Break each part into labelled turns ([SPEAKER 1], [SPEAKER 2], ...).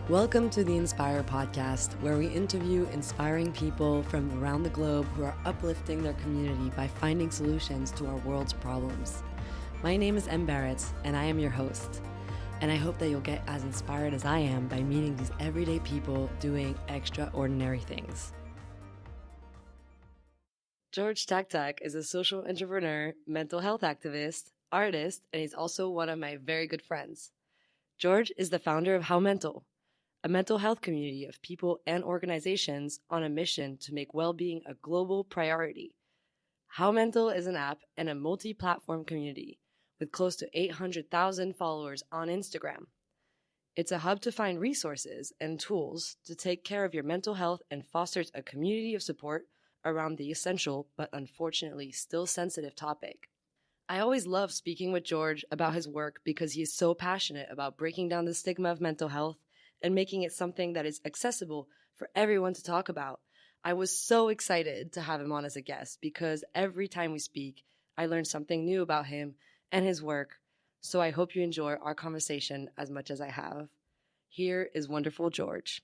[SPEAKER 1] Welcome to the Inspire podcast, where we interview inspiring people from around the globe who are uplifting their community by finding solutions to our world's problems. My name is Em Barrett, and I am your host. And I hope that you'll get as inspired as I am by meeting these everyday people doing extraordinary things. George Taktak is a social entrepreneur, mental health activist, artist, and he's also one of my very good friends. George is the founder of How Mental, a mental health community of people and organizations on a mission to make well-being a global priority. How Mental is an app and a multi-platform community with close to 800,000 followers on Instagram. It's a hub to find resources and tools to take care of your mental health and fosters a community of support around the essential but unfortunately still sensitive topic. I always love speaking with George about his work because he is so passionate about breaking down the stigma of mental health and making it something that is accessible for everyone to talk about. I was so excited to have him on as a guest because every time we speak, I learn something new about him and his work. So I hope you enjoy our conversation as much as I have. Here is wonderful George.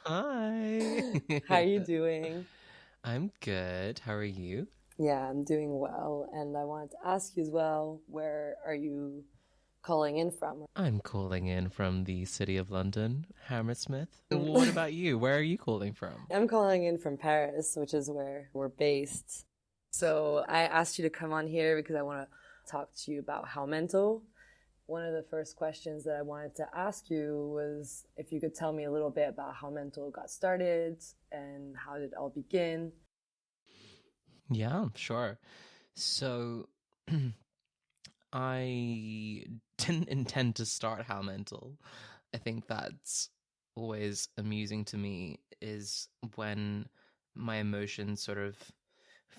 [SPEAKER 2] Hi.
[SPEAKER 1] How are you doing?
[SPEAKER 2] I'm good. How are you?
[SPEAKER 1] Yeah, I'm doing well. And I wanted to ask you as well, where are you calling in from?
[SPEAKER 2] I'm calling in from the city of London, Hammersmith. What about you? Where are you calling from?
[SPEAKER 1] I'm calling in from Paris, which is where we're based. So I asked you to come on here because I want to talk to you about How Mental. One of the first questions that I wanted to ask you was if you could tell me a little bit about how Mental got started and how did it all begin.
[SPEAKER 2] Yeah, sure. So I didn't intend to start How Mental. I think that's always amusing to me is when my emotions sort of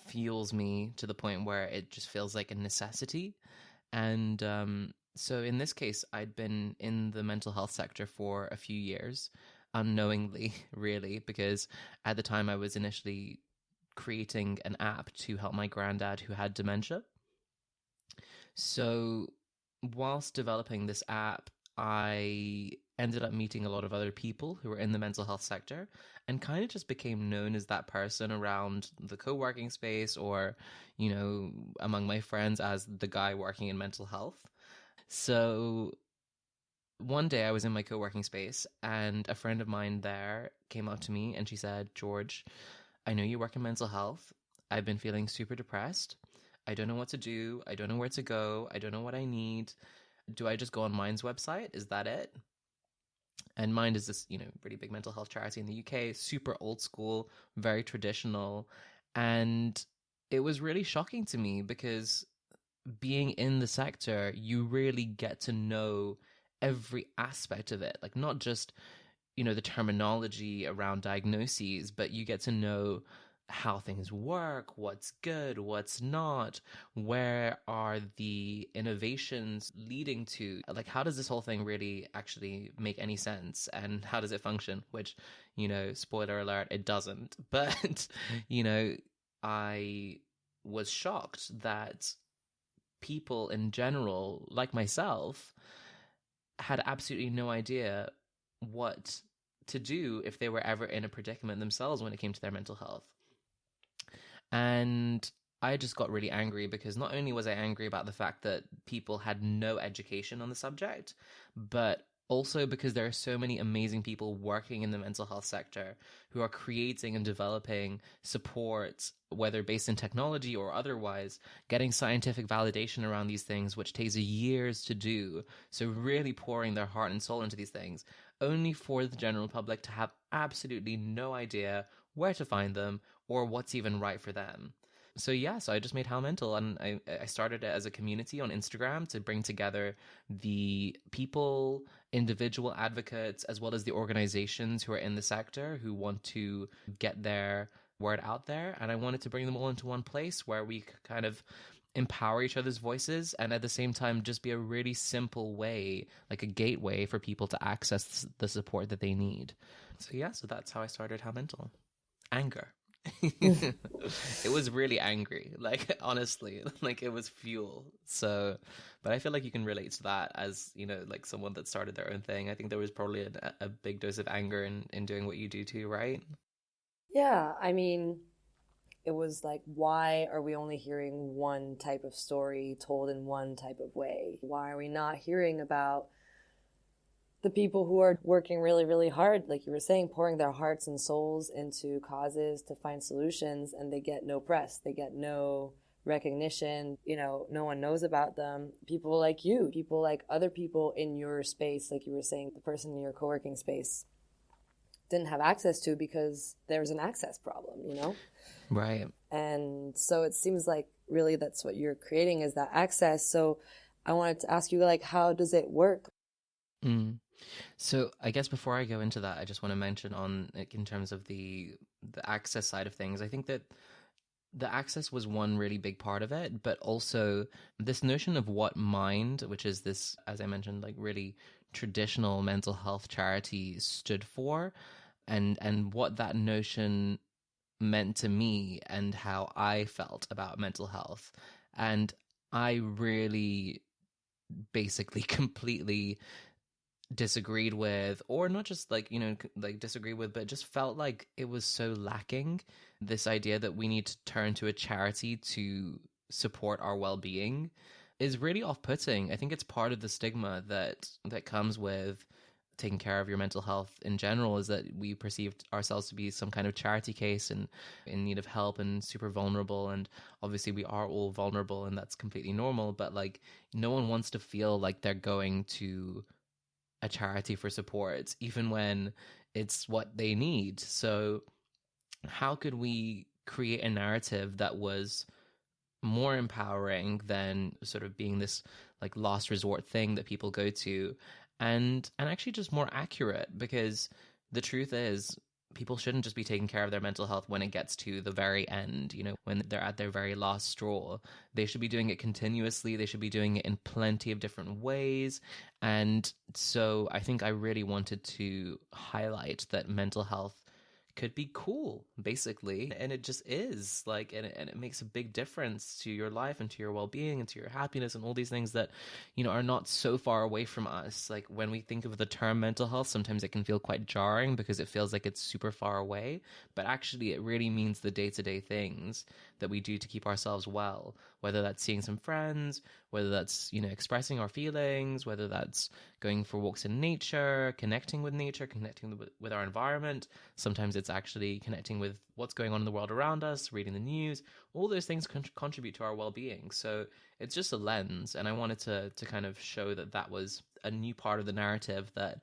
[SPEAKER 2] fuels me to the point where it just feels like a necessity. And so in this case, I'd been in the mental health sector for a few years, unknowingly, really, because at the time I was initially creating an app to help my granddad who had dementia. So whilst developing this app, I ended up meeting a lot of other people who were in the mental health sector and kind of just became known as that person around the co-working space or, among my friends as the guy working in mental health. So one day I was in my co-working space and a friend of mine there came up to me and she said, "George, I know you work in mental health. I've been feeling super depressed. I don't know what to do. I don't know where to go. I don't know what I need. Do I just go on Mind's website? Is that it?" And Mind is this, really big mental health charity in the UK, super old school, very traditional. And it was really shocking to me because being in the sector, you really get to know every aspect of it. Like not just, the terminology around diagnoses, but you get to know how things work, what's good, what's not, where are the innovations leading to, like how does this whole thing really actually make any sense and how does it function, which, spoiler alert, it doesn't. But, I was shocked that people in general, like myself, had absolutely no idea what to do if they were ever in a predicament themselves when it came to their mental health. And I just got really angry because not only was I angry about the fact that people had no education on the subject, but also because there are so many amazing people working in the mental health sector who are creating and developing support, whether based in technology or otherwise, getting scientific validation around these things, which takes years to do. So really pouring their heart and soul into these things, only for the general public to have absolutely no idea where to find them or what's even right for them. So I just made How Mental, and I started it as a community on Instagram to bring together the people, individual advocates, as well as the organizations who are in the sector who want to get their word out there. And I wanted to bring them all into one place where we kind of empower each other's voices and at the same time just be a really simple way, like a gateway for people to access the support that they need. So that's how I started How Mental. Anger. It was really angry, like honestly, like it was fuel. So, but I feel like you can relate to that as, like someone that started their own thing. I think there was probably a big dose of anger in doing what you do too, right?
[SPEAKER 1] Yeah, I mean, it was like, why are we only hearing one type of story told in one type of way? Why are we not hearing about the people who are working really, really hard, like you were saying, pouring their hearts and souls into causes to find solutions, and they get no press, they get no recognition, no one knows about them. People like you, people like other people in your space, like you were saying, the person in your co-working space didn't have access to because there's an access problem.
[SPEAKER 2] Right.
[SPEAKER 1] And so it seems like really that's what you're creating is that access. So I wanted to ask you, like, how does it work?
[SPEAKER 2] Mm. So I guess before I go into that, I just want to mention on like, in terms of the access side of things, I think that the access was one really big part of it, but also this notion of what Mind, which is this, as I mentioned, like really traditional mental health charity stood for, and what that notion meant to me and how I felt about mental health. And I really basically completely disagreed with, or not just like like disagreed with, but just felt like it was so lacking, this idea that we need to turn to a charity to support our well-being is really off-putting. I think it's part of the stigma that comes with taking care of your mental health in general, is that we perceived ourselves to be some kind of charity case and in need of help and super vulnerable. And obviously we are all vulnerable and that's completely normal, but like no one wants to feel like they're going to a charity for support, even when it's what they need. So, how could we create a narrative that was more empowering than sort of being this like last resort thing that people go to, and actually just more accurate? Because the truth is, people shouldn't just be taking care of their mental health when it gets to the very end, when they're at their very last straw. They should be doing it continuously. They should be doing it in plenty of different ways. And so I think I really wanted to highlight that mental health could be cool, basically. And it just is like, and it makes a big difference to your life and to your well-being and to your happiness and all these things that are not so far away from us. Like when we think of the term mental health, sometimes it can feel quite jarring because it feels like it's super far away, but actually it really means the day-to-day things that we do to keep ourselves well, whether that's seeing some friends, whether that's expressing our feelings, whether that's going for walks in nature, connecting with nature, connecting with our environment. Sometimes it's actually connecting with what's going on in the world around us, reading the news. All those things contribute to our well-being. So it's just a lens, and I wanted to kind of show that that was a new part of the narrative that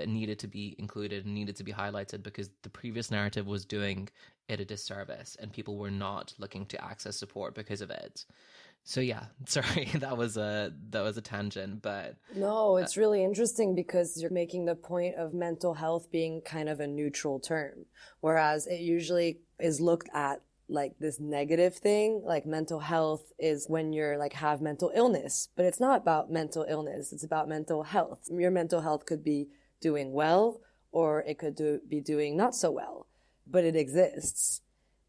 [SPEAKER 2] needed to be included and needed to be highlighted, because the previous narrative was doing it a disservice and people were not looking to access support because of it. So yeah, sorry, that was a tangent, but
[SPEAKER 1] No,
[SPEAKER 2] uh,
[SPEAKER 1] it's really interesting because you're making the point of mental health being kind of a neutral term, whereas it usually is looked at like this negative thing. Like mental health is when you're like have mental illness, but it's not about mental illness. It's about mental health. Your mental health could be doing well, or it could be doing not so well, but it exists.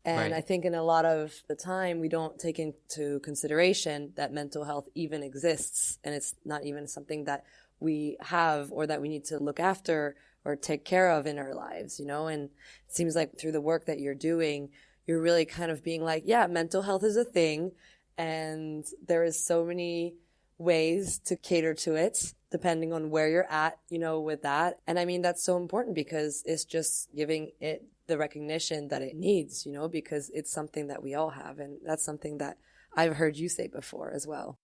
[SPEAKER 1] And I
[SPEAKER 2] right.
[SPEAKER 1] think in a lot of the time, we don't take into consideration that mental health even exists. And it's not even something that we have or that we need to look after or take care of in our lives. And it seems like through the work that you're doing, you're really kind of being like, yeah, mental health is a thing. And there is so many ways to cater to it depending on where you're at, with that. And I mean, that's so important because it's just giving it the recognition that it needs, because it's something that we all have. And that's something that I've heard you say before as well.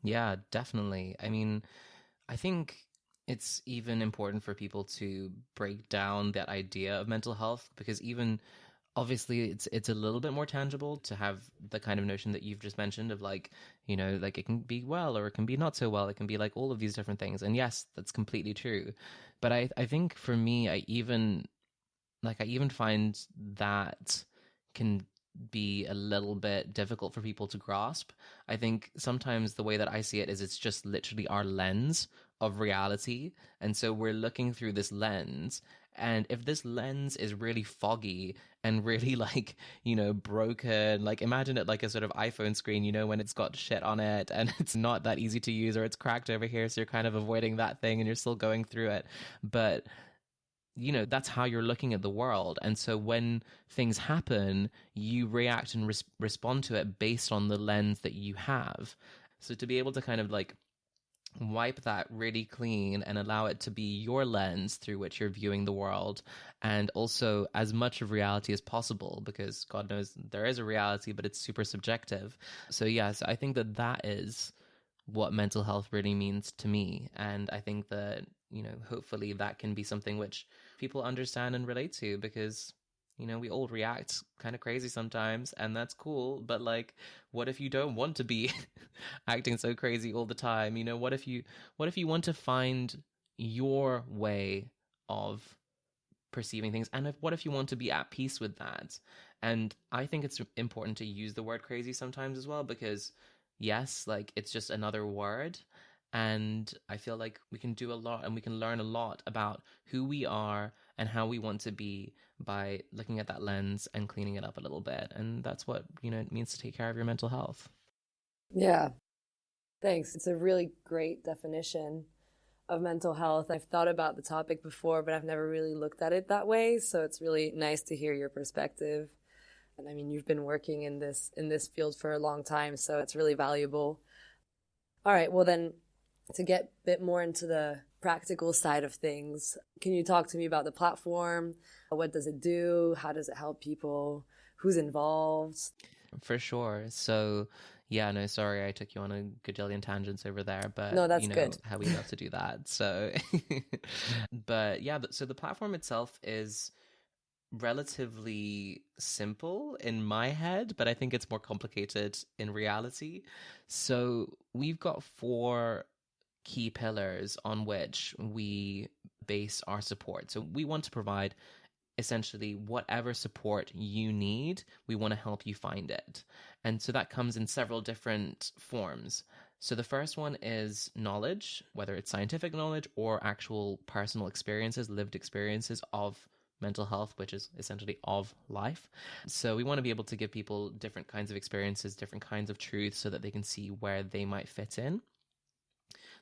[SPEAKER 2] Yeah, definitely. I mean, I think it's even important for people to break down that idea of mental health, because even obviously it's a little bit more tangible to have the kind of notion that you've just mentioned of like, like it can be well or it can be not so well. It can be like all of these different things. And yes, that's completely true. But I think for me, I even find that can be a little bit difficult for people to grasp. I think sometimes the way that I see it is it's just literally our lens of reality. And so we're looking through this lens, And if this lens is really foggy and really like, broken, like imagine it like a sort of iPhone screen, when it's got shit on it and it's not that easy to use, or it's cracked over here. So you're kind of avoiding that thing and you're still going through it. But that's how you're looking at the world. And so when things happen, you react and respond to it based on the lens that you have. So to be able to kind of like wipe that really clean and allow it to be your lens through which you're viewing the world, and also as much of reality as possible, because God knows there is a reality, but it's super subjective. So yes, I think that that is what mental health really means to me. And I think that, hopefully that can be something which people understand and relate to, because, we all react kind of crazy sometimes, and that's cool. But like, what if you don't want to be acting so crazy all the time? What if you want to find your way of perceiving things, and what if you want to be at peace with that? And I think it's important to use the word crazy sometimes as well, because yes, like it's just another word, and I feel like we can do a lot and we can learn a lot about who we are and how we want to be by looking at that lens and cleaning it up a little bit. And that's what it means to take care of your mental health.
[SPEAKER 1] Yeah, thanks. It's a really great definition of mental health. I've thought about the topic before, but I've never really looked at it that way. So it's really nice to hear your perspective. And I mean, you've been working in this field for a long time, so it's really valuable. All right, well then, to get a bit more into the practical side of things, can you talk to me about the platform? What does it do? How does it help people? Who's involved?
[SPEAKER 2] For sure. So, yeah, no, sorry, I took you on a gajillion tangents over there, but
[SPEAKER 1] No, that's
[SPEAKER 2] you know
[SPEAKER 1] good.
[SPEAKER 2] how we love to do that. So, but yeah, so the platform itself is relatively simple in my head, but I think it's more complicated in reality. So, we've got four key pillars on which we base our support. So, we want to provide essentially whatever support you need, we want to help you find it. And so that comes in several different forms. So the first one is knowledge, whether it's scientific knowledge or actual personal experiences, lived experiences of mental health, which is essentially of life. So we want to be able to give people different kinds of experiences, different kinds of truths, so that they can see where they might fit in.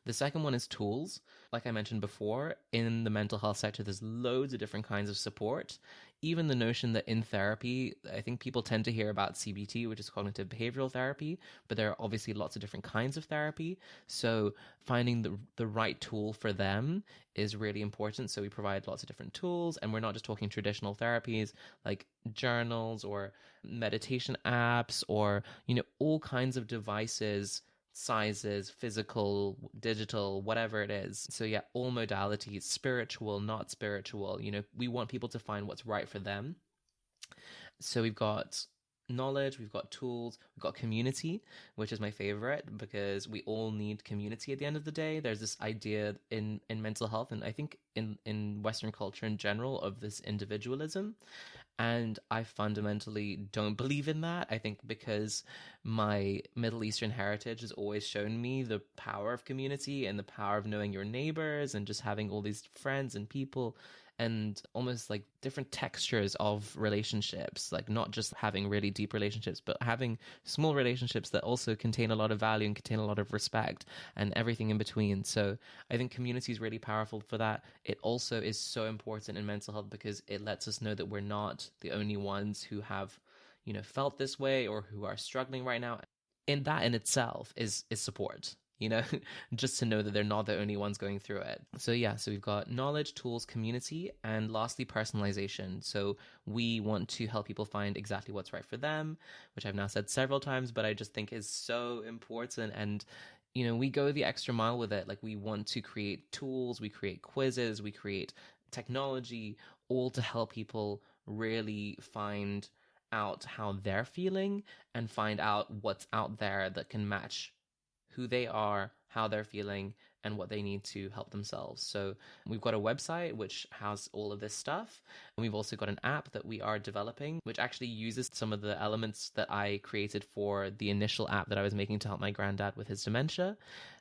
[SPEAKER 2] The second one is tools. Like I mentioned before, in the mental health sector, there's loads of different kinds of support. Even the notion that in therapy, I think people tend to hear about CBT, which is cognitive behavioral therapy, but there are obviously lots of different kinds of therapy. So finding the right tool for them is really important. So we provide lots of different tools, and we're not just talking traditional therapies like journals or meditation apps or, all kinds of devices, sizes, physical, digital, whatever it is. So yeah, all modalities, spiritual, not spiritual, we want people to find what's right for them. So we've got knowledge, we've got tools, we've got community, which is my favorite, because we all need community at the end of the day. There's this idea in mental health, and I think in Western culture in general, of this individualism. And I fundamentally don't believe in that. I think because my Middle Eastern heritage has always shown me the power of community and the power of knowing your neighbors and just having all these friends and people, and almost like different textures of relationships, like not just having really deep relationships, but having small relationships that also contain a lot of value and contain a lot of respect and everything in between. So I think community is really powerful for that. It also is so important in mental health because it lets us know that we're not the only ones who have, felt this way or who are struggling right now. In that in itself is support, just to know that they're not the only ones going through it. So yeah, so we've got knowledge, tools, community, and lastly, personalization. So we want to help people find exactly what's right for them, which I've now said several times, but I just think is so important. And we go the extra mile with it. Like, we want to create tools, we create quizzes, we create technology, all to help people really find out how they're feeling and find out what's out there that can match who they are, how they're feeling, and what they need to help themselves. So we've got a website which has all of this stuff. And we've also got an app that we are developing, which actually uses some of the elements that I created for the initial app that I was making to help my granddad with his dementia.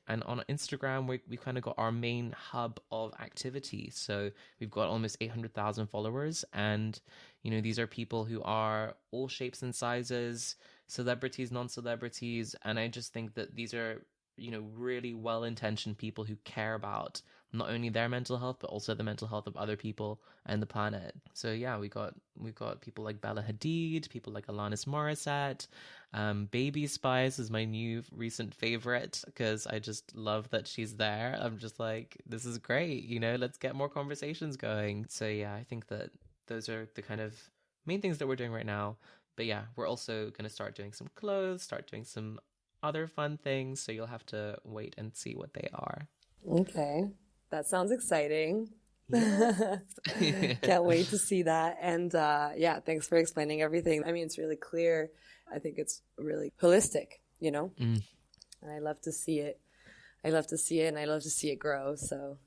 [SPEAKER 2] And on Instagram, we've kind of got our main hub of activity. So we've got almost 800,000 followers. And, these are people who are all shapes and sizes, celebrities, non-celebrities. And I just think that these are, really well-intentioned people who care about not only their mental health, but also the mental health of other people and the planet. So yeah, we got people like Bella Hadid, people like Alanis Morissette. Baby Spice is my new recent favorite because I just love that she's there. I'm just like, this is great, let's get more conversations going. So yeah, I think that those are the kind of main things that we're doing right now. But yeah, we're also going to start doing some clothes, start doing some other fun things. So you'll have to wait and see what they are.
[SPEAKER 1] Okay, that sounds exciting.
[SPEAKER 2] Yes.
[SPEAKER 1] Can't wait to see that. And yeah, thanks for explaining everything. I mean, it's really clear. I think it's really holistic,
[SPEAKER 2] Mm.
[SPEAKER 1] and I love to see it. I love to see it, and I love to see it grow. So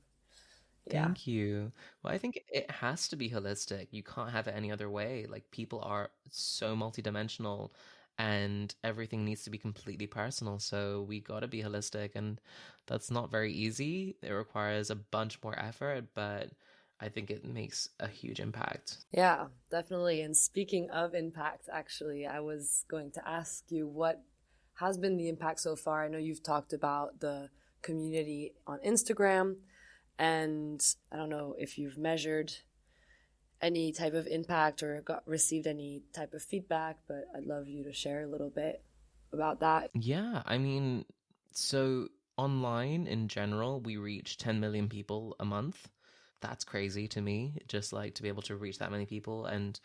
[SPEAKER 1] yeah.
[SPEAKER 2] Thank you. Well, I think it has to be holistic. You can't have it any other way. Like, people are so multidimensional and everything needs to be completely personal. So we got to be holistic, and that's not very easy. It requires a bunch more effort, but I think it makes a huge impact.
[SPEAKER 1] Yeah, definitely. And speaking of impact, actually, I was going to ask you what has been the impact so far. I know you've talked about the community on Instagram, and I don't know if you've measured any type of impact or received any type of feedback, but I'd love you to share a little bit about that.
[SPEAKER 2] Yeah, I mean, so online in general, we reach 10 million people a month. That's crazy to me, just like to be able to reach that many people. And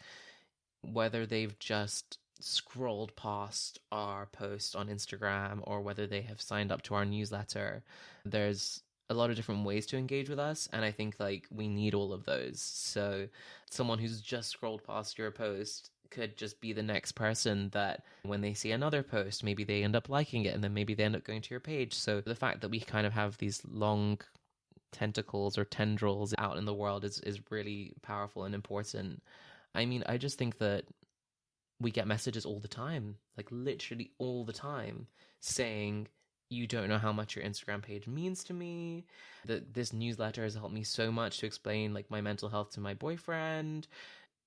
[SPEAKER 2] whether they've just scrolled past our post on Instagram or whether they have signed up to our newsletter, there's a lot of different ways to engage with us. And I think like we need all of those. So someone who's just scrolled past your post could just be the next person that when they see another post, maybe they end up liking it and then maybe they end up going to your page. So the fact that we kind of have these long tentacles or tendrils out in the world is really powerful and important. I mean, I just think that we get messages all the time, like literally all the time, saying, you don't know how much your Instagram page means to me. That this newsletter has helped me so much to explain like my mental health to my boyfriend.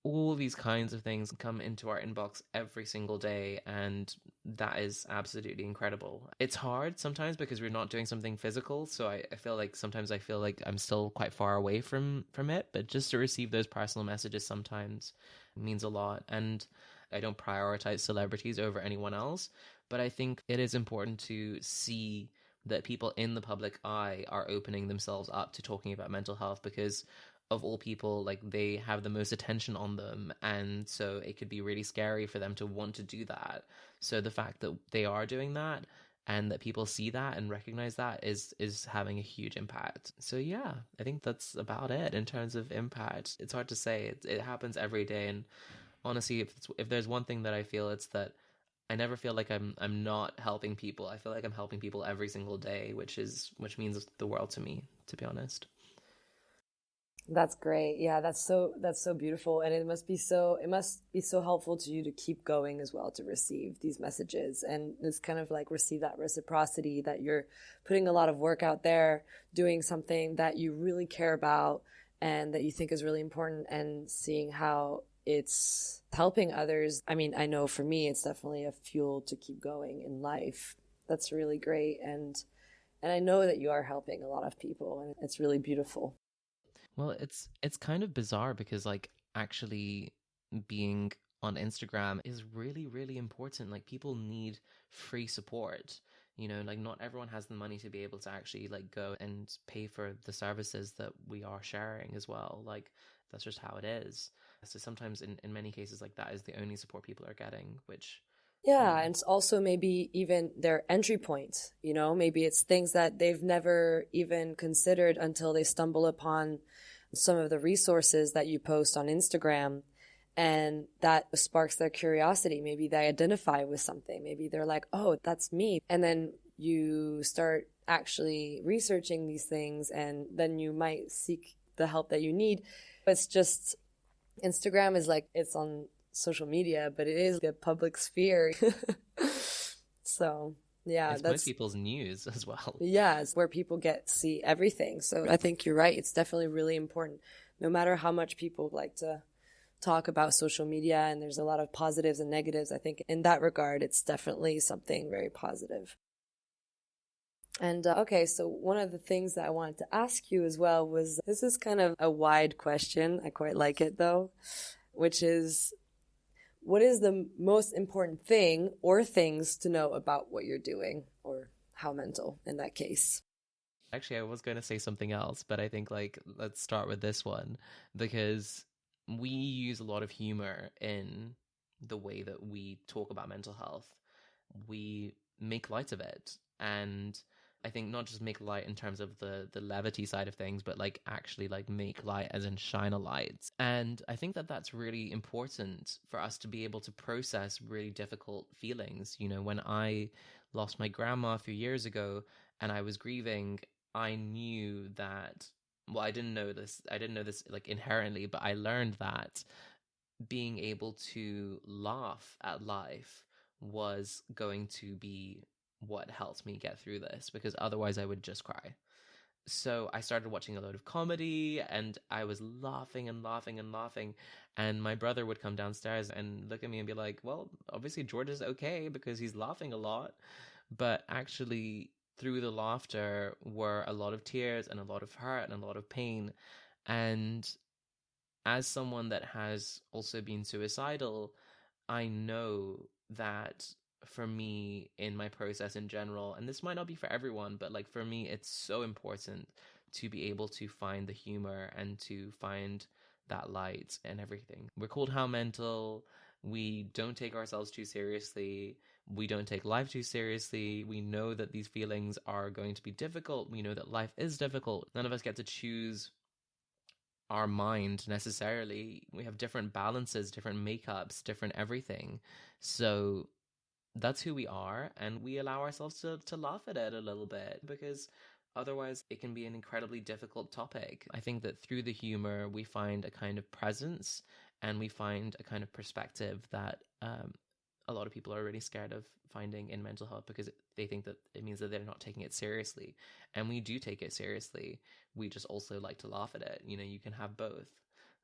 [SPEAKER 2] All these kinds of things come into our inbox every single day, and that is absolutely incredible. It's hard sometimes because we're not doing something physical, so I feel like sometimes I feel like I'm still quite far away from it, but just to receive those personal messages sometimes means a lot. And I don't prioritize celebrities over anyone else, but I think it is important to see that people in the public eye are opening themselves up to talking about mental health because of all people, like they have the most attention on them, and so it could be really scary for them to want to do that. So the fact that they are doing that and that people see that and recognize that is having a huge impact. So yeah, I think that's about it in terms of impact. It's hard to say. It happens every day, and honestly, if there's one thing that I feel, it's that I never feel like I'm not helping people. I feel like I'm helping people every single day, which means the world to me, to be honest.
[SPEAKER 1] That's great. Yeah, that's so beautiful, and it must be so helpful to you to keep going as well, to receive these messages, and it's kind of like receive that reciprocity that you're putting a lot of work out there, doing something that you really care about and that you think is really important, and seeing how it's helping others. I mean, I know for me it's definitely a fuel to keep going in life. That's really great, and I know that you are helping a lot of people, and it's really beautiful.
[SPEAKER 2] Well, it's kind of bizarre because like actually being on Instagram is really, really important. Like people need free support. Like not everyone has the money to be able to actually like go and pay for the services that we are sharing as well. Like that's just how it is. So sometimes in many cases like that is the only support people are getting, which you
[SPEAKER 1] Yeah,
[SPEAKER 2] know.
[SPEAKER 1] and it's also maybe even their entry point, maybe it's things that they've never even considered until they stumble upon some of the resources that you post on Instagram, and that sparks their curiosity. Maybe they identify with something. Maybe they're like, "Oh, that's me." And then you start actually researching these things, and then you might seek the help that you need. It's just Instagram is like, it's on social media, but it is the public sphere. So, yeah,
[SPEAKER 2] It's most
[SPEAKER 1] that's,
[SPEAKER 2] people's news as well.
[SPEAKER 1] yeah, it's where people see everything. So I think you're right. It's definitely really important. No matter how much people like to talk about social media, and there's a lot of positives and negatives, I think in that regard, it's definitely something very positive. And okay, so one of the things that I wanted to ask you as well was, this is kind of a wide question. I quite like it though, which is, what is the most important thing or things to know about what you're doing, or how mental in that case?
[SPEAKER 2] Actually, I was going to say something else, but I think like let's start with this one because we use a lot of humor in the way that we talk about mental health. We make light of it, and I think not just make light in terms of the levity side of things, but like actually like make light as in shine a light. And I think that that's really important for us to be able to process really difficult feelings. You know, when I lost my grandma a few years ago and I was grieving, I knew that, well, I didn't know this like inherently, but I learned that being able to laugh at life was going to be what helped me get through this, because otherwise I would just cry. So I started watching a load of comedy and I was laughing and laughing and laughing. And my brother would come downstairs and look at me and be like, well, obviously George is okay because he's laughing a lot. But actually, through the laughter were a lot of tears and a lot of hurt and a lot of pain. And as someone that has also been suicidal, I know that for me in my process in general, and this might not be for everyone, but like for me, it's so important to be able to find the humor and to find that light and everything. We're called How Mental. We don't take ourselves too seriously. We don't take life too seriously. We know that these feelings are going to be difficult. We know that life is difficult. None of us get to choose our mind necessarily. We have different balances, different makeups, different everything. So that's who we are, and we allow ourselves to laugh at it a little bit because otherwise it can be an incredibly difficult topic. I think that through the humor, we find a kind of presence and we find a kind of perspective that a lot of people are really scared of finding in mental health because they think that it means that they're not taking it seriously. And we do take it seriously. We just also like to laugh at it. You know, you can have both.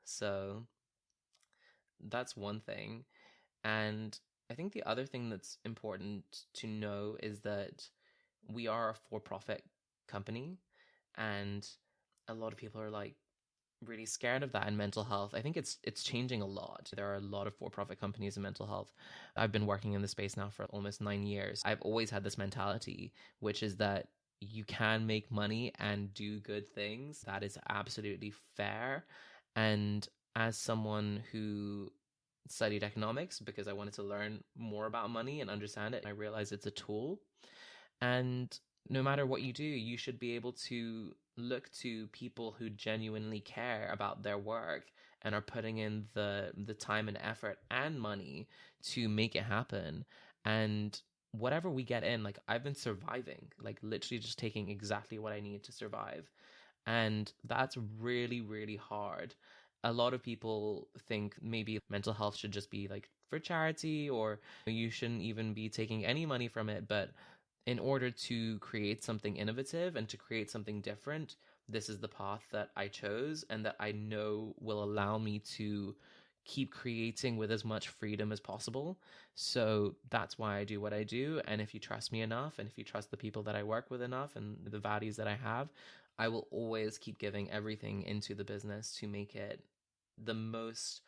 [SPEAKER 2] So that's one thing. And I think the other thing that's important to know is that we are a for profit company, and a lot of people are like really scared of that in mental health. I think it's changing a lot. There are a lot of for-profit companies in mental health. I've been working in the space now for almost 9 years. I've always had this mentality, which is that you can make money and do good things. That is absolutely fair. And as someone who studied economics because I wanted to learn more about money and understand it, I realized it's a tool. And no matter what you do, you should be able to look to people who genuinely care about their work and are putting in the time and effort and money to make it happen. And whatever we get in, like I've been surviving, like literally just taking exactly what I need to survive. And that's really, really hard. A lot of people think maybe mental health should just be like for charity or you shouldn't even be taking any money from it. But in order to create something innovative and to create something different, this is the path that I chose and that I know will allow me to keep creating with as much freedom as possible. So that's why I do what I do. And if you trust me enough, and if you trust the people that I work with enough and the values that I have, I will always keep giving everything into the business to make it the most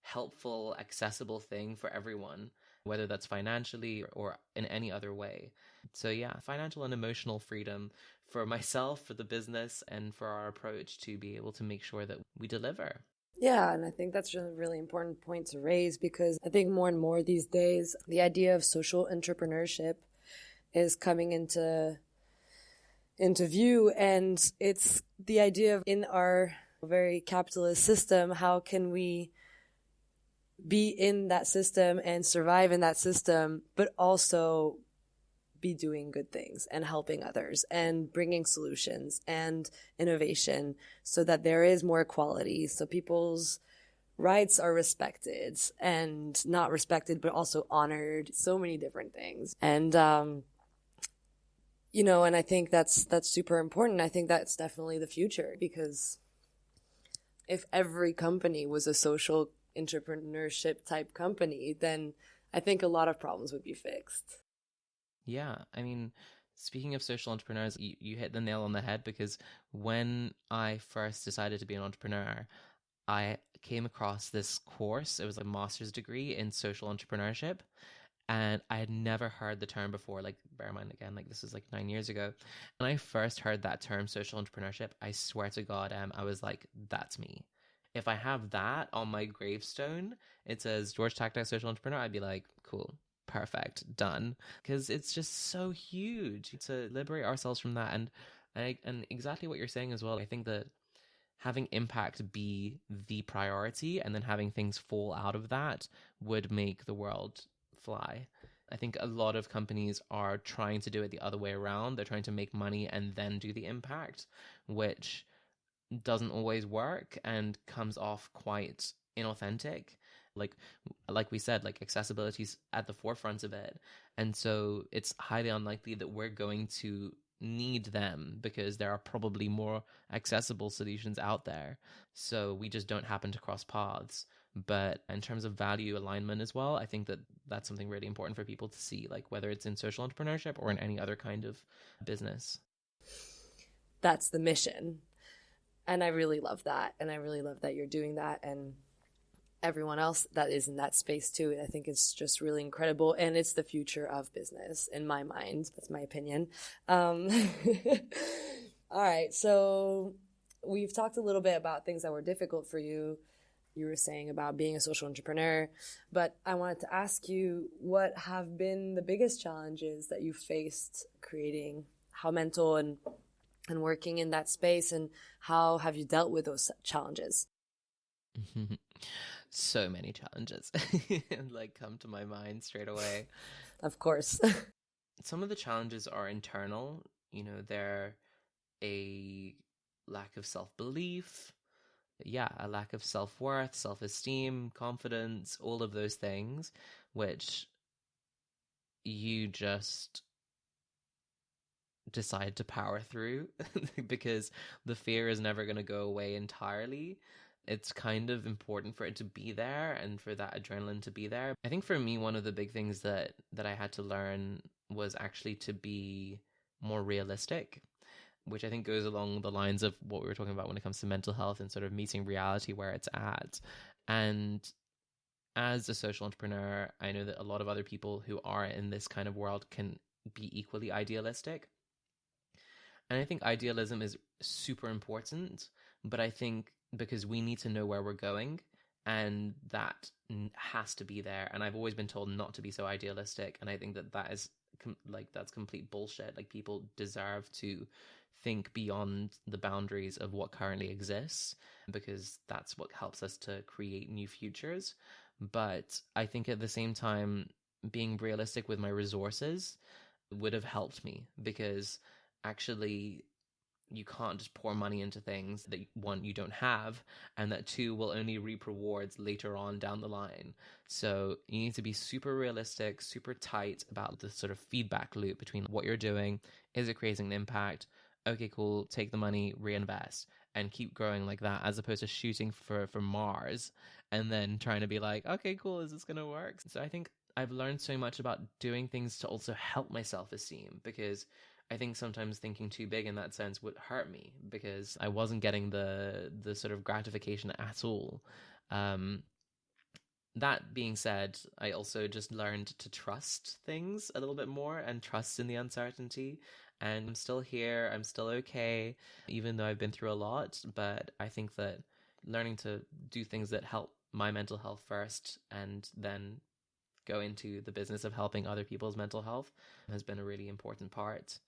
[SPEAKER 2] helpful, accessible thing for everyone, whether that's financially or in any other way. So, yeah, financial and emotional freedom for myself, for the business, and for our approach to be able to make sure that we deliver.
[SPEAKER 1] Yeah, and I think that's a really important point to raise, because I think more and more these days, the idea of social entrepreneurship is coming into view, and it's the idea of, in our very capitalist system, how can we be in that system and survive in that system, but also be doing good things and helping others and bringing solutions and innovation so that there is more equality, so people's rights are respected and not respected but also honored, so many different things. And and I think that's super important. I think that's definitely the future, because if every company was a social entrepreneurship type company, then I think a lot of problems would be fixed.
[SPEAKER 2] Yeah, I mean, speaking of social entrepreneurs, you hit the nail on the head because when I first decided to be an entrepreneur, I came across this course. It was a master's degree in social entrepreneurship, and I had never heard the term before. Like, bear in mind, again, like this is like 9 years ago. When I first heard that term, social entrepreneurship, I swear to God, I was like, that's me. If I have that on my gravestone, it says George Taktak, social entrepreneur, I'd be like, cool, perfect, done. Because it's just so huge to liberate ourselves from that. And exactly what you're saying as well. I think that having impact be the priority and then having things fall out of that would make the world fly. I think a lot of companies are trying to do it the other way around. They're trying to make money and then do the impact, which doesn't always work and comes off quite inauthentic. Like like we said, like accessibility's at the forefront of it. And so it's highly unlikely that we're going to need them because there are probably more accessible solutions out there. So we just don't happen to cross paths. But in terms of value alignment as well, I think that that's something really important for people to see, like whether it's in social entrepreneurship or in any other kind of business.
[SPEAKER 1] That's the mission. And I really love that. And I really love that you're doing that. And everyone else that is in that space too. I think it's just really incredible. And it's the future of business in my mind. That's my opinion. Um, all right. So we've talked a little bit about things that were difficult for you. You were saying about being a social entrepreneur, but I wanted to ask you, what have been the biggest challenges that you faced creating How Mental and working in that space, and how have you dealt with those challenges?
[SPEAKER 2] So many challenges like come to my mind straight away.
[SPEAKER 1] Of course.
[SPEAKER 2] Some of the challenges are internal, they're a lack of self-belief, yeah, a lack of self-worth, self-esteem, confidence, all of those things, which you just decide to power through because the fear is never going to go away entirely. It's kind of important for it to be there and for that adrenaline to be there. I think for me, one of the big things that I had to learn was actually to be more realistic, which I think goes along the lines of what we were talking about when it comes to mental health and sort of meeting reality where it's at. And as a social entrepreneur, I know that a lot of other people who are in this kind of world can be equally idealistic. And I think idealism is super important, but I think because we need to know where we're going, and that has to be there. And I've always been told not to be so idealistic, and I think that that is like that's complete bullshit. Like people deserve to think beyond the boundaries of what currently exists because that's what helps us to create new futures. But I think at the same time, being realistic with my resources would have helped me because actually you can't just pour money into things that one you don't have and that two will only reap rewards later on down the line. So you need to be super realistic, super tight about the sort of feedback loop between what you're doing. Is it creating an impact? Okay, cool, take the money, reinvest, and keep growing like that, as opposed to shooting for Mars and then trying to be like, okay, cool, is this gonna work? So I think I've learned so much about doing things to also help my self-esteem, because I think sometimes thinking too big in that sense would hurt me because I wasn't getting the sort of gratification at all. Um, that being said, I also just learned to trust things a little bit more and trust in the uncertainty. And I'm still here. I'm still okay, even though I've been through a lot. But I think that learning to do things that help my mental health first and then go into the business of helping other people's mental health has been a really important part.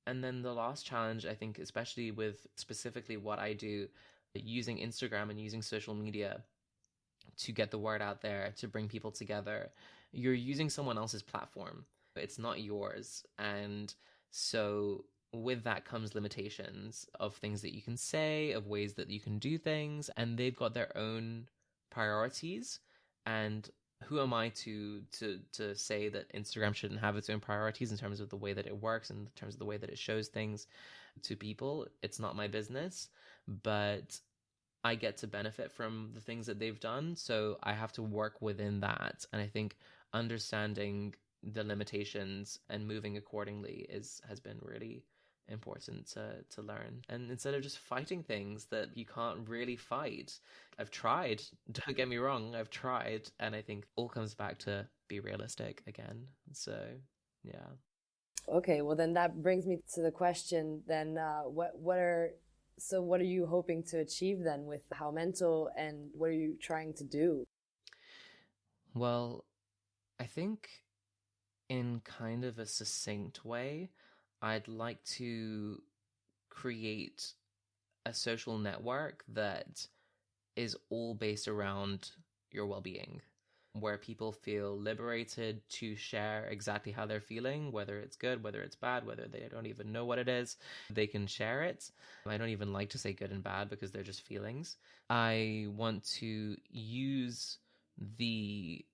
[SPEAKER 2] And then the last challenge, I think, especially with specifically what I do, using Instagram and using social media to get the word out there, to bring people together, you're using someone else's platform. It's not yours. And so with that comes limitations of things that you can say, of ways that you can do things, and they've got their own priorities. And who am I to say that Instagram shouldn't have its own priorities in terms of the way that it works, in terms of the way that it shows things to people? It's not my business, but I get to benefit from the things that they've done. So I have to work within that. And I think understanding the limitations and moving accordingly is has been really important to learn. And instead of just fighting things that you can't really fight, I've tried. Don't get me wrong, I've tried, and I think all comes back to be realistic again. So yeah.
[SPEAKER 1] Okay, well then that brings me to the question then what are you hoping to achieve then with How Mental, and what are you trying to do?
[SPEAKER 2] Well, I think in kind of a succinct way, I'd like to create a social network that is all based around your well being, where people feel liberated to share exactly how they're feeling, whether it's good, whether it's bad, whether they don't even know what it is. They can share it. I don't even like to say good and bad because they're just feelings. I want to use the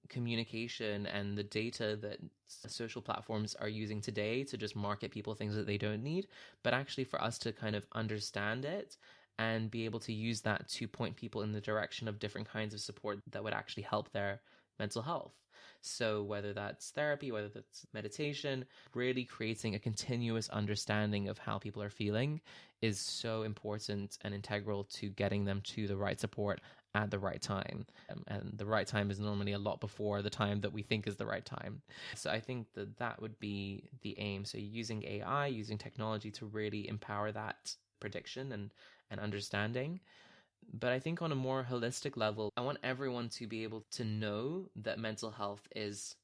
[SPEAKER 2] communication and the data that social platforms are using today to just market people things that they don't need, but actually for us to kind of understand it and be able to use that to point people in the direction of different kinds of support that would actually help their mental health. So, whether that's therapy, whether that's meditation, really creating a continuous understanding of how people are feeling is so important and integral to getting them to the right support at the right time. And the right time is normally a lot before the time that we think is the right time. So, I think that that would be the aim. So, using AI, using technology to really empower that prediction and understanding. But I think on a more holistic level, I want everyone to be able to know that mental health is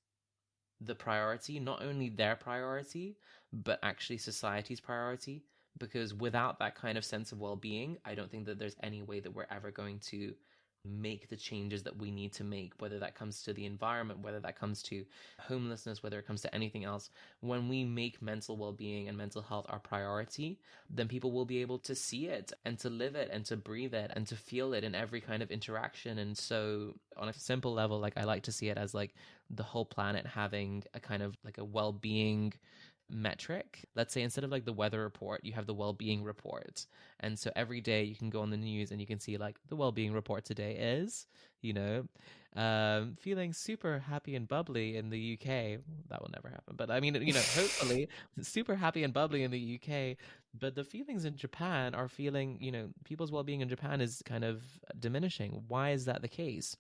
[SPEAKER 2] the priority, not only their priority, but actually society's priority. Because without that kind of sense of well being, I don't think that there's any way that we're ever going to make the changes that we need to make, whether that comes to the environment, whether that comes to homelessness, whether it comes to anything else. When we make mental well being and mental health our priority, then people will be able to see it and to live it and to breathe it and to feel it in every kind of interaction. And so, on a simple level, like I like to see it as like the whole planet having a kind of like a well being metric. Let's say instead of like the weather report, you have the well-being report. And so every day you can go on the news and you can see like the well-being report today is, you know, feeling super happy and bubbly in the UK. That will never happen. But I mean, hopefully super happy and bubbly in the UK. But the feelings in Japan are feeling, people's well-being in Japan is kind of diminishing. Why is that the case?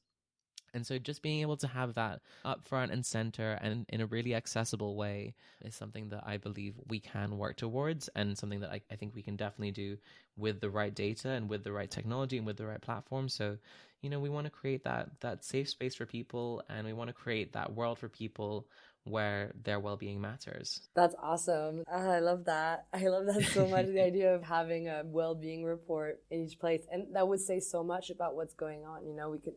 [SPEAKER 2] And so just being able to have that up front and center and in a really accessible way is something that I believe we can work towards, and something that I think we can definitely do with the right data and with the right technology and with the right platform. So, we want to create that safe space for people, and we want to create that world for people where their well-being matters.
[SPEAKER 1] That's awesome. I love that. I love that so much. The idea of having a well-being report in each place, and that would say so much about what's going on. We could,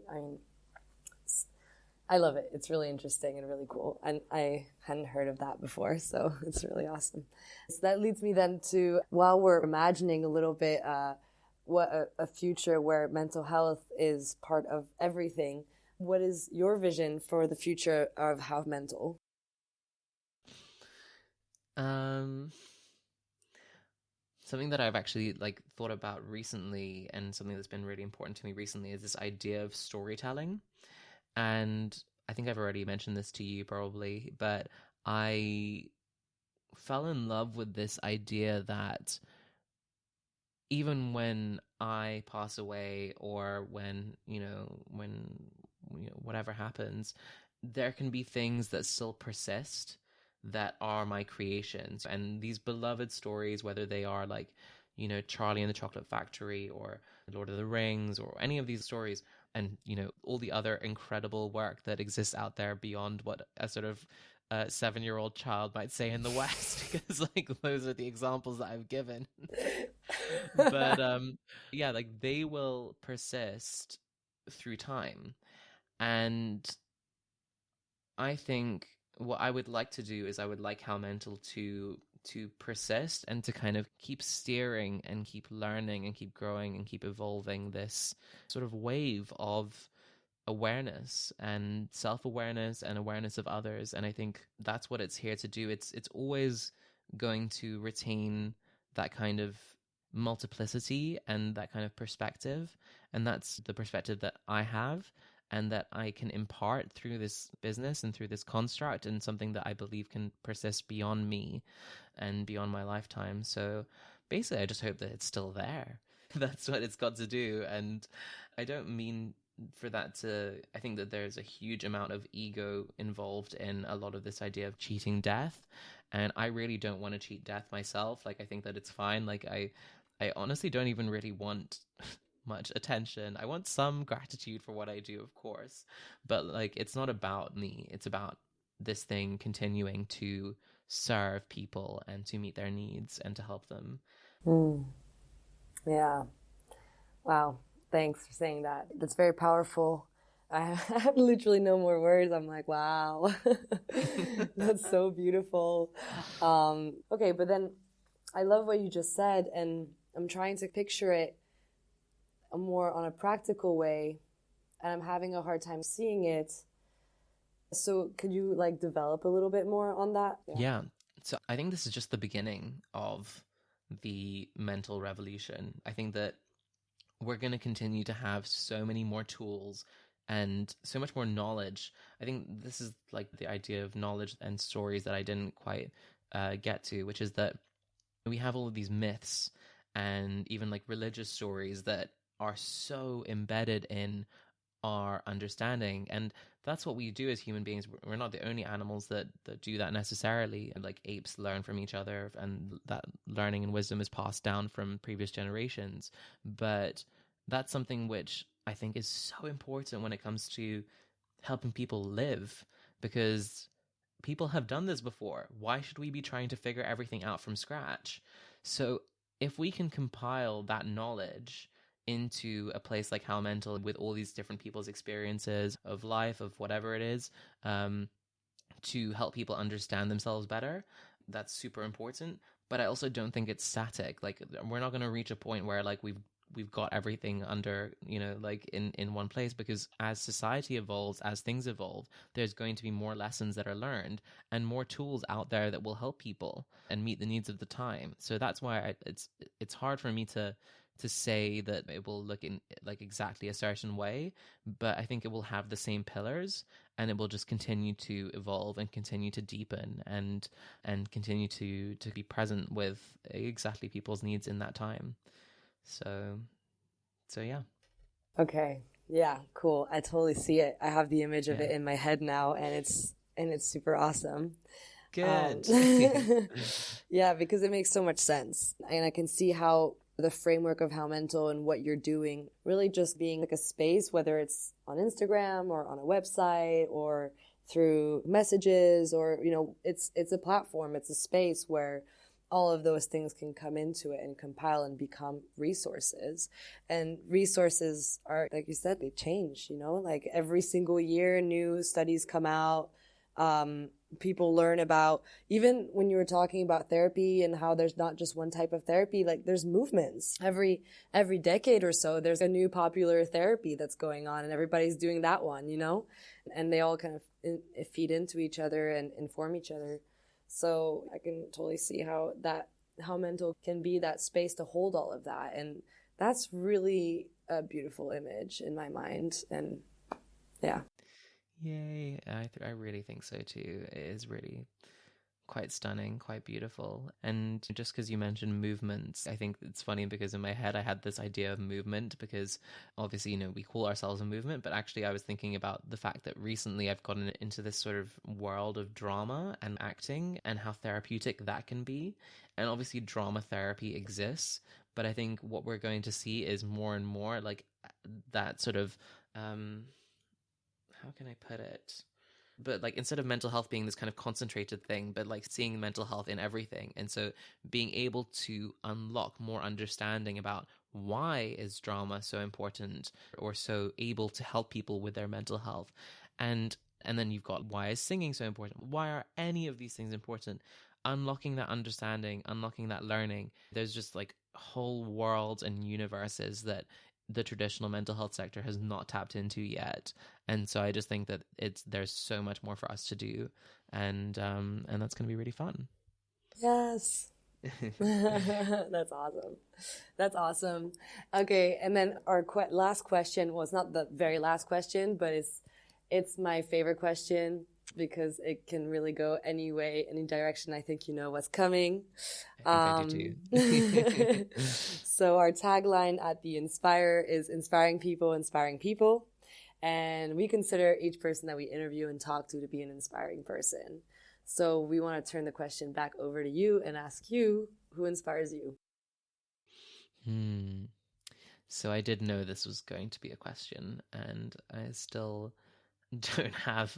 [SPEAKER 1] I love it. It's really interesting and really cool. And I hadn't heard of that before, so it's really awesome. So that leads me then to, while we're imagining a little bit what a future where mental health is part of everything, what is your vision for the future of How Mental?
[SPEAKER 2] Um, Something that I've actually like thought about recently, and something that's been really important to me recently, is this idea of storytelling. And I think I've already mentioned this to you probably, but I fell in love with this idea that even when I pass away, or when whatever happens, there can be things that still persist that are my creations. And these beloved stories, whether they are like, Charlie and the Chocolate Factory or Lord of the Rings or any of these stories, and, all the other incredible work that exists out there beyond what a sort of 7-year-old child might say in the West, because like those are the examples that I've given. But yeah, like they will persist through time. And I think what I would like to do is I would like How Mental to persist and to kind of keep steering and keep learning and keep growing and keep evolving this sort of wave of awareness and self-awareness and awareness of others. And I think that's what it's here to do. It's always going to retain that kind of multiplicity and that kind of perspective, and that's the perspective that I have and that I can impart through this business and through this construct, and something that I believe can persist beyond me and beyond my lifetime. So basically I just hope that it's still there. That's what it's got to do. And I don't mean for that to, I think that there's a huge amount of ego involved in a lot of this idea of cheating death, and I really don't want to cheat death myself. Like, I think that it's fine. Like, I honestly don't even really want much attention. I want some gratitude for what I do, of course, but like, it's not about me. It's about this thing continuing to serve people and to meet their needs and to help them.
[SPEAKER 1] Mm, yeah. Wow. Thanks for saying that. That's very powerful. I have literally no more words. I'm like, wow, that's so beautiful. Okay, but then I love what you just said, and I'm trying to picture it more on a practical way, and I'm having a hard time seeing it. So could you like develop a little bit more on that?
[SPEAKER 2] Yeah. So I think this is just the beginning of the mental revolution. I think that we're going to continue to have so many more tools and so much more knowledge. I think this is like the idea of knowledge and stories that I didn't quite get to, which is that we have all of these myths and even like religious stories that are so embedded in our understanding. And that's what we do as human beings. We're not the only animals that do that necessarily. And like, apes learn from each other, and that learning and wisdom is passed down from previous generations. But that's something which I think is so important when it comes to helping people live, because people have done this before. Why should we be trying to figure everything out from scratch? So if we can compile that knowledge into a place like How Mental, with all these different people's experiences of life, of whatever it is, to help people understand themselves better, that's super important. But I also don't think it's static. Like, we're not going to reach a point where like we've got everything under, like in one place, because as society evolves, as things evolve, there's going to be more lessons that are learned and more tools out there that will help people and meet the needs of the time. So that's why it's hard for me to say that it will look in like exactly a certain way, but I think it will have the same pillars, and it will just continue to evolve and continue to deepen and continue to be present with exactly people's needs in that time. So yeah.
[SPEAKER 1] Okay. Yeah, cool. I totally see it. I have the image of
[SPEAKER 2] Yeah.
[SPEAKER 1] it in my head now, and it's super awesome. Um,
[SPEAKER 2] Good.
[SPEAKER 1] yeah, because it makes so much sense. And I can see how the framework of How Mental and what you're doing really just being like a space, whether it's on Instagram or on a website or through messages, or, it's a platform, it's a space where all of those things can come into it and compile and become resources. And resources are, like you said, they change, like every single year, new studies come out. People learn about, even when you were talking about therapy and how there's not just one type of therapy, like there's movements every decade or so. There's a new popular therapy that's going on, and everybody's doing that one, and they all kind of feed into each other and inform each other. So I can totally see how Mental can be that space to hold all of that. And that's really a beautiful image in my mind. And yeah.
[SPEAKER 2] Yay. I really think so too. It is really quite stunning, quite beautiful. And just because you mentioned movements, I think it's funny because in my head I had this idea of movement, because obviously, we call ourselves a movement, but actually I was thinking about the fact that recently I've gotten into this sort of world of drama and acting and how therapeutic that can be. And obviously drama therapy exists, but I think what we're going to see is more and more like that sort of how can I put it? But like, instead of mental health being this kind of concentrated thing, but like seeing mental health in everything. And so being able to unlock more understanding about why is drama so important or so able to help people with their mental health. And And then you've got, why is singing so important? Why are any of these things important? Unlocking that understanding, unlocking that learning. There's just like whole worlds and universes that the traditional mental health sector has not tapped into yet. And so I just think that there's so much more for us to do, and that's going to be really fun.
[SPEAKER 1] Yes. That's awesome. That's awesome. Okay, and then our last question was not the very last question, but it's my favorite question because it can really go any way, any direction. I think you know what's coming.
[SPEAKER 2] I think I do too.
[SPEAKER 1] So our tagline at the Inspire is inspiring people, inspiring people. And we consider each person that we interview and talk to be an inspiring person. So we want to turn the question back over to you and ask you, who inspires you?
[SPEAKER 2] Hmm. So I did know this was going to be a question, and I still don't have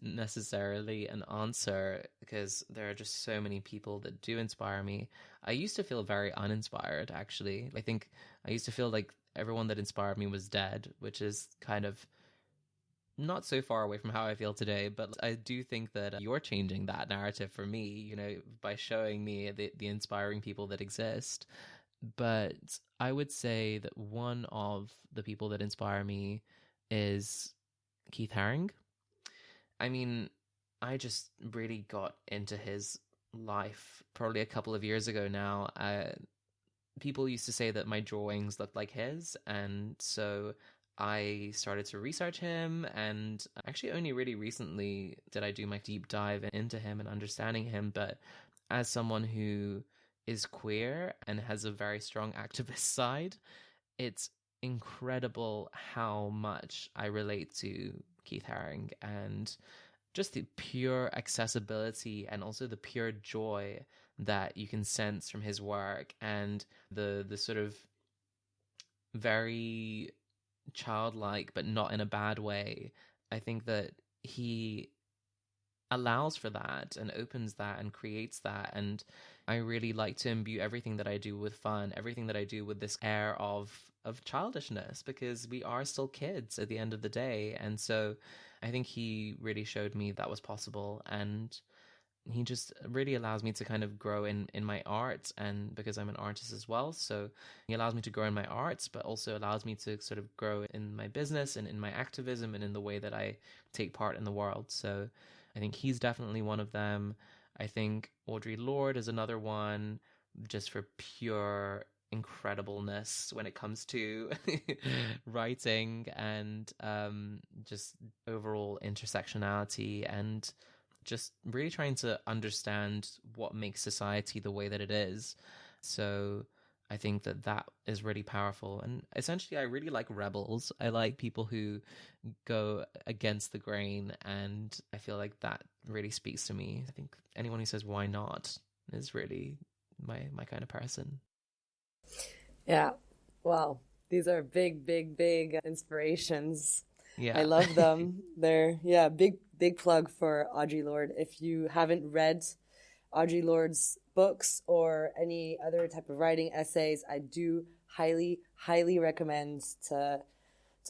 [SPEAKER 2] necessarily an answer because there are just so many people that do inspire me. I used to feel very uninspired, actually. I think I used to feel like everyone that inspired me was dead, which is kind of not so far away from how I feel today, but I do think that you're changing that narrative for me, by showing me the inspiring people that exist. But I would say that one of the people that inspire me is Keith Haring. I mean, I just really got into his life probably a couple of years ago now. People used to say that my drawings looked like his, and so I started to research him. And actually, only really recently did I do my deep dive into him and understanding him. But as someone who is queer and has a very strong activist side, it's incredible how much I relate to Keith Haring and just the pure accessibility and also the pure joy that you can sense from his work, and the sort of very childlike but not in a bad way. I think that he allows for that and opens that and creates that, and I really like to imbue everything that I do with fun, everything that I do with this air of childishness, because we are still kids at the end of the day. And so I think he really showed me that was possible, and he just really allows me to kind of grow in my art, and because I'm an artist as well, so he allows me to grow in my arts but also allows me to sort of grow in my business and in my activism and in the way that I take part in the world. So I think he's definitely one of them. I think Audre Lorde is another one, just for pure incredibleness when it comes to writing and just overall intersectionality and just really trying to understand what makes society the way that it is. So I think that that is really powerful. And essentially, I really like rebels. I like people who go against the grain. And I feel like that really speaks to me. I think anyone who says, why not, is really my kind of person.
[SPEAKER 1] Yeah. Wow. These are big, big, big inspirations. I
[SPEAKER 2] Yeah.
[SPEAKER 1] love them. They're, yeah, big plug for Audre Lorde. If you haven't read Audre Lorde's books or any other type of writing essays, I do highly, highly recommend to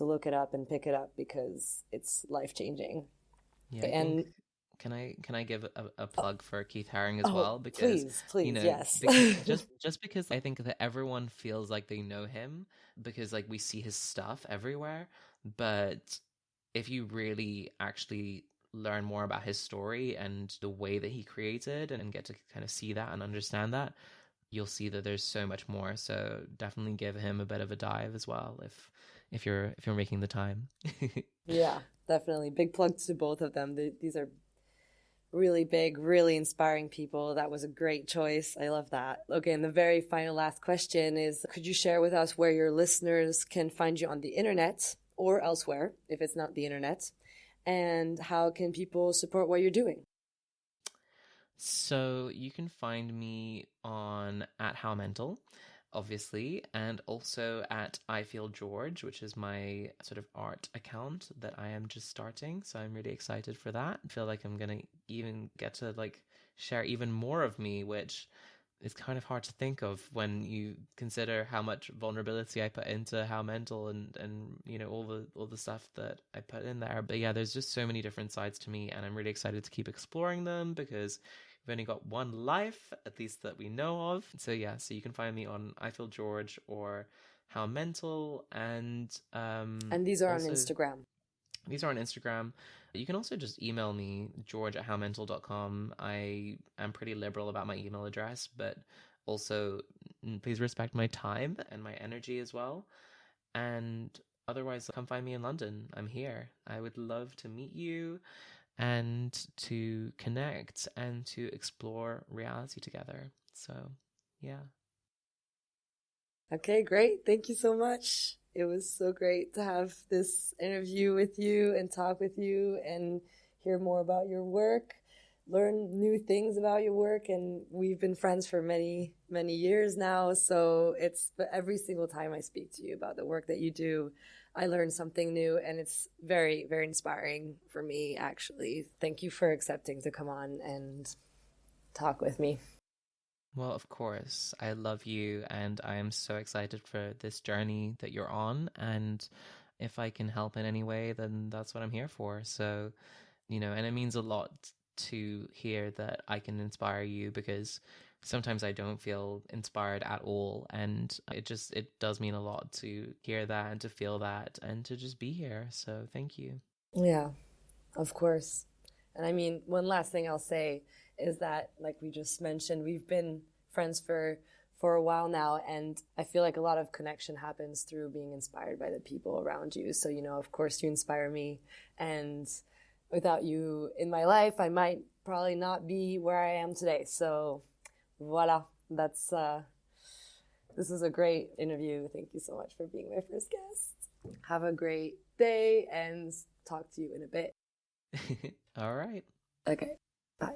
[SPEAKER 1] look it up and pick it up because it's life changing.
[SPEAKER 2] Yeah,
[SPEAKER 1] Okay,
[SPEAKER 2] I think
[SPEAKER 1] and
[SPEAKER 2] can I give a plug for Keith Haring as
[SPEAKER 1] oh,
[SPEAKER 2] well, because
[SPEAKER 1] please, yes.
[SPEAKER 2] just because I think that everyone feels like they know him because like we see his stuff everywhere, but if you really actually learn more about his story and the way that he created and get to kind of see that and understand that, you'll see that there's so much more. So definitely give him a bit of a dive as well if you're making the time.
[SPEAKER 1] Yeah, definitely. Big plug to both of them. These are really big, really inspiring people. That was a great choice. I love that. Okay, and the very final last question is, could you share with us where your listeners can find you on the internet or elsewhere if it's not the internet? And how can people support what you're doing?
[SPEAKER 2] So you can find me on at How Mental, obviously, and also at I Feel George, which is my sort of art account that I am just starting. So I'm really excited for that. I feel like I'm gonna even get to like share even more of me, which it's kind of hard to think of when you consider how much vulnerability I put into How Mental, and you know, all the stuff that I put in there. But yeah, there's just so many different sides to me, and I'm really excited to keep exploring them because we've only got one life, at least that we know of. So yeah, so you can find me on I Feel George or How Mental, and
[SPEAKER 1] And these are on
[SPEAKER 2] also
[SPEAKER 1] Instagram.
[SPEAKER 2] these are on Instagram. You can also just email me, george@howmental.com. I am pretty liberal about my email address, but also please respect my time and my energy as well. And otherwise, come find me in London. I'm here. I would love to meet you and to connect and to explore reality together. So, yeah.
[SPEAKER 1] Okay, great. Thank you so much. It was so great to have this interview with you and talk with you and hear more about your work, learn new things about your work. And we've been friends for many, many years now. So it's every single time I speak to you about the work that you do, I learn something new. And it's very, very inspiring for me, actually. Thank you for accepting to come on and talk with me.
[SPEAKER 2] Well, of course, I love you, and I am so excited for this journey that you're on. And if I can help in any way, then that's what I'm here for. So, you know, and it means a lot to hear that I can inspire you, because sometimes I don't feel inspired at all. And it does mean a lot to hear that and to feel that and to just be here. So thank you.
[SPEAKER 1] Yeah. Of course. And I mean, one last thing I'll say is that, like we just mentioned, we've been friends for a while now, and I feel like a lot of connection happens through being inspired by the people around you. So, you know, of course you inspire me, and without you in my life, I might probably not be where I am today. So, voila. That's this is a great interview. Thank you so much for being my first guest. Have a great day and talk to you in a bit.
[SPEAKER 2] All right.
[SPEAKER 1] Okay, bye.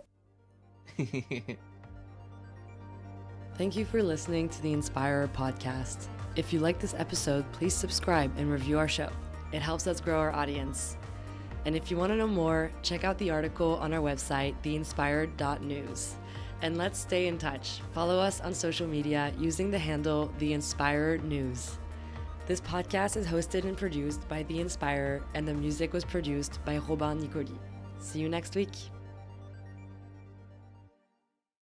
[SPEAKER 1] Thank you for listening to the Inspirer podcast. If you like this episode, please subscribe and review our show. It helps us grow our audience. And if you want to know more, check out the article on our website, theinspired.news. And let's stay in touch. Follow us on social media using the handle The Inspired News. This podcast is hosted and produced by The Inspirer, and the music was produced by Robin Nicoli. See you next week.